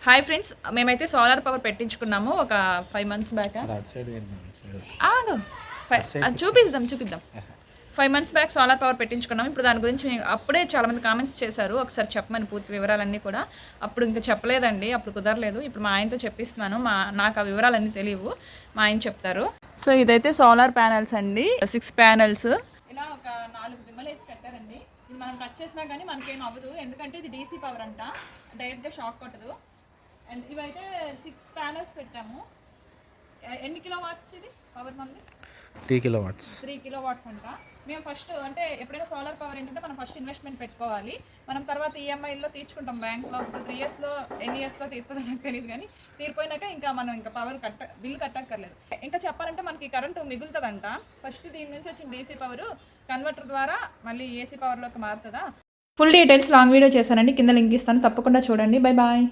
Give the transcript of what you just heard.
Hi friends, మేమైతే solar power పెట్టించుకున్నాము ఒక 5 months back. చూపిద్దాం 5 months బ్యాక్ సోలార్ పవర్ పెట్టించుకున్నాము. ఇప్పుడు దాని గురించి అప్పుడే చాలామంది కామెంట్స్ చేశారు, ఒకసారి చెప్పమని పూర్తి వివరాలన్నీ కూడా. అప్పుడు ఇంకా చెప్పలేదండి, అప్పుడు కుదరలేదు. ఇప్పుడు మా ఆయనతో చెప్పిస్తున్నాను. నాకు ఆ వివరాలన్నీ తెలియవు, మా ఆయన చెప్తారు. సో ఇదైతే సోలార్ ప్యానెల్స్ అండి, 6 panels. ఇలా ఒక 4 దిమ్మలు వేసి కట్టారండి. ఇది మనం టచ్ చేసినా కానీ మనకేం అవ్వదు, ఎందుకంటే ఇది డీసీ పవర్ అంట, డైరెక్ట్గా షాక్ కొట్టదు. అండ్ ఇవైతే 6 panels పెట్టాము. ఎన్ని కిలోవాట్స్ ఇది పవర్? మనది 3 kilowatts అంట. మేము ఫస్ట్ అంటే ఎప్పుడైనా సోలార్ పవర్ ఏంటంటే మనం ఫస్ట్ ఇన్వెస్ట్మెంట్ పెట్టుకోవాలి, మనం తర్వాత ఈఎంఐలో తీర్చుకుంటాం బ్యాంక్లో. ఇప్పుడు 3 yearsలో ఎన్ని ఇయర్స్లో తీరుతుందో నాకు తెలియదు, కానీ తీరిపోయినాక ఇంకా మనం ఇంకా పవర్ బిల్ కట్టక్కర్లేదు. ఇంకా చెప్పాలంటే మనకి కరెంటు మిగులుతుందంట. ఫస్ట్ దీని నుంచి వచ్చిన డీసీ పవర్ కన్వర్టర్ ద్వారా మళ్ళీ ఏసీ పవర్లోకి మారుతుందా. ఫుల్ డీటెయిల్స్ లాంగ్ వీడియో చేశానండి, కింద లింక్ ఇస్తాను, తప్పకుండా చూడండి. Bye bye.